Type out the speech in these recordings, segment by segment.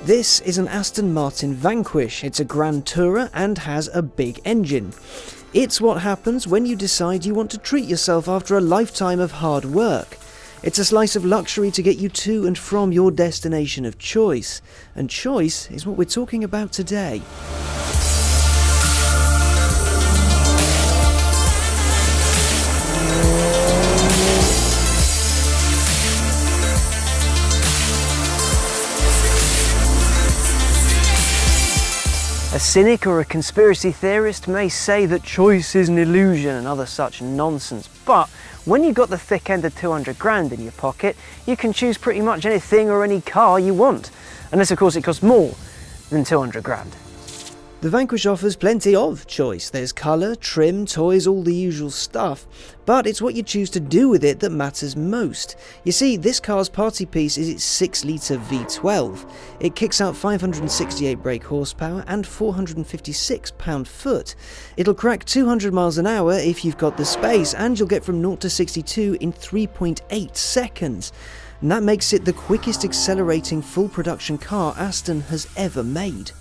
This is an Aston Martin Vanquish. It's a Grand Tourer and has a big engine. It's what happens when you decide you want to treat yourself after a lifetime of hard work. It's a slice of luxury to get you to and from your destination of choice. And choice is what we're talking about today. A cynic or a conspiracy theorist may say that choice is an illusion and other such nonsense, but when you've got the thick end of 200 grand in your pocket, you can choose pretty much anything or any car you want, unless of course it costs more than 200 grand. The Vanquish offers plenty of choice. There's colour, trim, toys, all the usual stuff, but it's what you choose to do with it that matters most. You see, this car's party piece is its 6-litre V12. It kicks out 568 brake horsepower and 456 pound-foot. It'll crack 200 miles an hour if you've got the space, and you'll get from 0 to 62 in 3.8 seconds. And that makes it the quickest accelerating full production car Aston has ever made.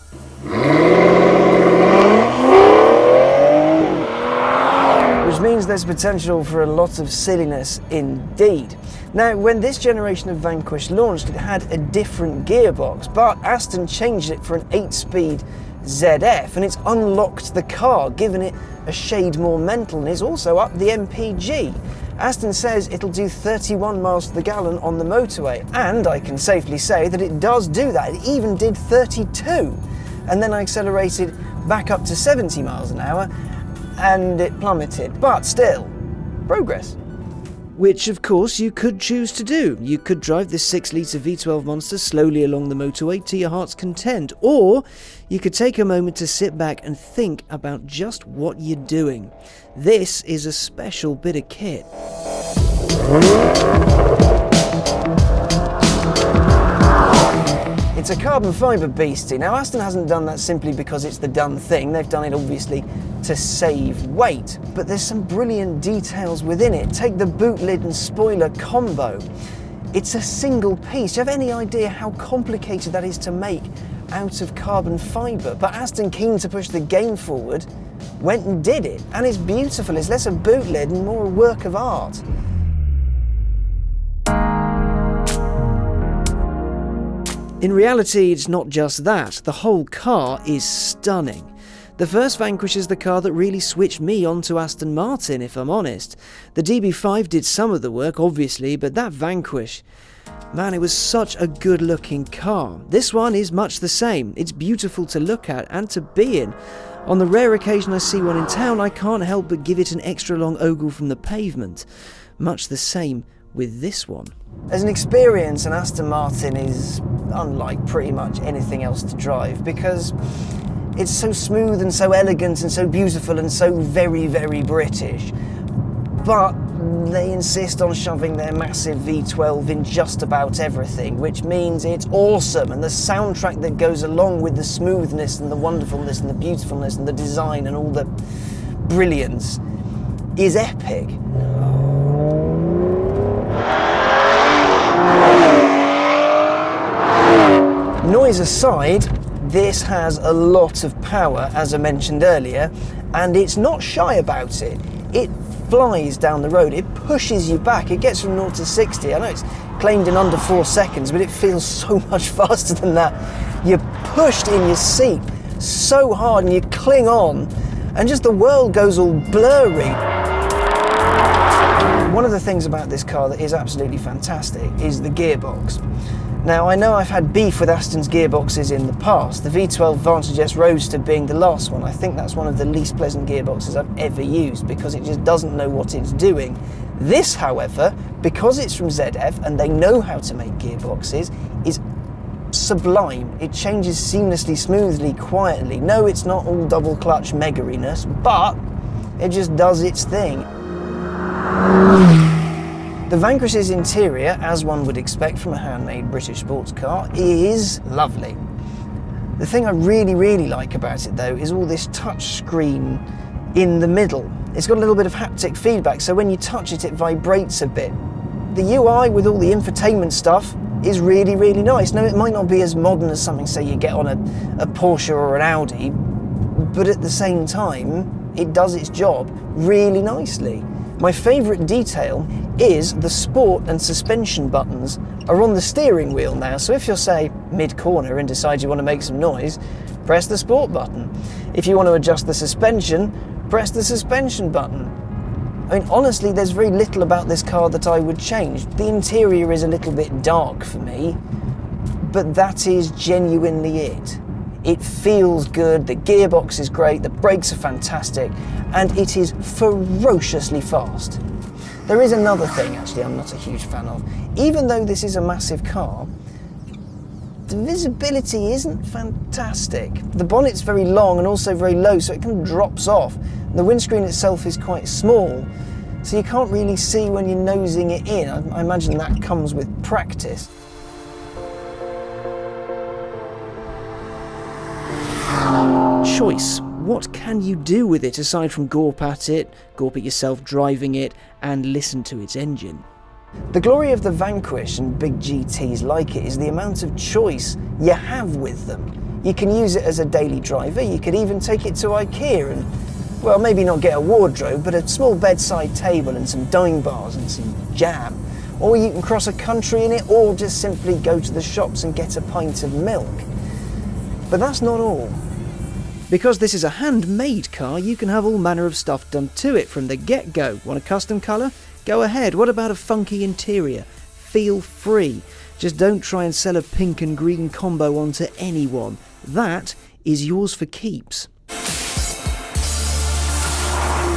Which means there's potential for a lot of silliness indeed. Now, when this generation of Vanquish launched, it had a different gearbox, but Aston changed it for an 8-speed ZF, and it's unlocked the car, giving it a shade more mental, and it's also upped the MPG. Aston says it'll do 31 miles to the gallon on the motorway, and I can safely say that it does do that. It even did 32, and then I accelerated back up to 70 miles an hour, and it plummeted, but still, progress. Which of course you could choose to do. You could drive this 6-litre V12 monster slowly along the motorway to your heart's content, or you could take a moment to sit back and think about just what you're doing. This is a special bit of kit. It's a carbon fibre beastie. Now, Aston hasn't done that simply because it's the done thing. They've done it obviously to save weight, but there's some brilliant details within it. Take the boot lid and spoiler combo. It's a single piece. Do you have any idea how complicated that is to make out of carbon fibre? But Aston, keen to push the game forward, went and did it, and it's beautiful. It's less a boot lid and more a work of art. In reality, it's not just that. The whole car is stunning. The first Vanquish is the car that really switched me onto Aston Martin, if I'm honest. The DB5 did some of the work, obviously, but that Vanquish, man, it was such a good-looking car. This one is much the same. It's beautiful to look at and to be in. On the rare occasion I see one in town, I can't help but give it an extra long ogle from the pavement. Much the same with this one. As an experience, an Aston Martin is unlike pretty much anything else to drive because it's so smooth and so elegant and so beautiful and so very, very British. But they insist on shoving their massive V12 in just about everything, which means it's awesome, and the soundtrack that goes along with the smoothness and the wonderfulness and the beautifulness and the design and all the brilliance is epic. Noise aside, this has a lot of power, as I mentioned earlier, and it's not shy about it. It flies down the road, it pushes you back, it gets from 0 to 60. I know it's claimed in under 4 seconds, but it feels so much faster than that. You're pushed in your seat so hard and you cling on, and just the world goes all blurry. One of the things about this car that is absolutely fantastic is the gearbox. Now, I know I've had beef with Aston's gearboxes in the past. The V12 Vantage S Roadster being the last one. I think that's one of the least pleasant gearboxes I've ever used because it just doesn't know what it's doing. This, however, because it's from ZF and they know how to make gearboxes, is sublime. It changes seamlessly, smoothly, quietly. No, it's not all double clutch megeriness, but it just does its thing. The Vanquish's interior, as one would expect from a handmade British sports car, is lovely. The thing I really, really like about it though is all this touch screen in the middle. It's got a little bit of haptic feedback, so when you touch it, it vibrates a bit. The UI with all the infotainment stuff is really, really nice. Now, it might not be as modern as something, say, you get on a Porsche or an Audi, but at the same time, it does its job really nicely. My favourite detail is the sport and suspension buttons are on the steering wheel now, so if you're, say, mid-corner and decide you want to make some noise, press the sport button. If you want to adjust the suspension, press the suspension button. I mean, honestly, there's very little about this car that I would change. The interior is a little bit dark for me, but that is genuinely it. It feels good, the gearbox is great, the brakes are fantastic, and it is ferociously fast. There is another thing, actually, I'm not a huge fan of. Even though this is a massive car, the visibility isn't fantastic. The bonnet's very long and also very low, so it kind of drops off. The windscreen itself is quite small, so you can't really see when you're nosing it in. I imagine that comes with practice. Choice. What can you do with it aside from gorp at it yourself driving it, and listen to its engine? The glory of the Vanquish and big GTs like it is the amount of choice you have with them. You can use it as a daily driver, you could even take it to IKEA and, well, maybe not get a wardrobe, but a small bedside table and some dime bars and some jam. Or you can cross a country in it, or just simply go to the shops and get a pint of milk. But that's not all. Because this is a handmade car, you can have all manner of stuff done to it from the get-go. Want a custom colour? Go ahead. What about a funky interior? Feel free. Just don't try and sell a pink and green combo onto anyone. That is yours for keeps.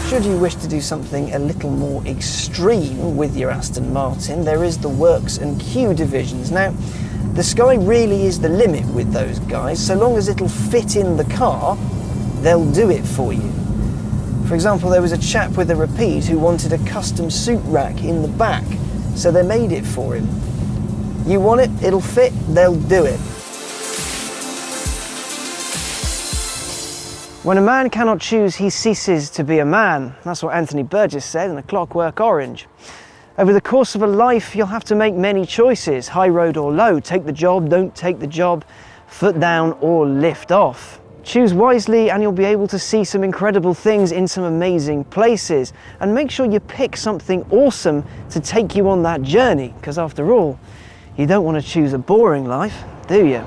Should you wish to do something a little more extreme with your Aston Martin, there is the Works and Q divisions. Now, the sky really is the limit with those guys. So long as it'll fit in the car, they'll do it for you. For example, there was a chap with a Rapide who wanted a custom suit rack in the back, so they made it for him. You want it, it'll fit, they'll do it. When a man cannot choose, he ceases to be a man. That's what Anthony Burgess said in A Clockwork Orange. Over the course of a life, you'll have to make many choices, high road or low, take the job, don't take the job, foot down or lift off. Choose wisely and you'll be able to see some incredible things in some amazing places. And make sure you pick something awesome to take you on that journey, because after all, you don't want to choose a boring life, do you?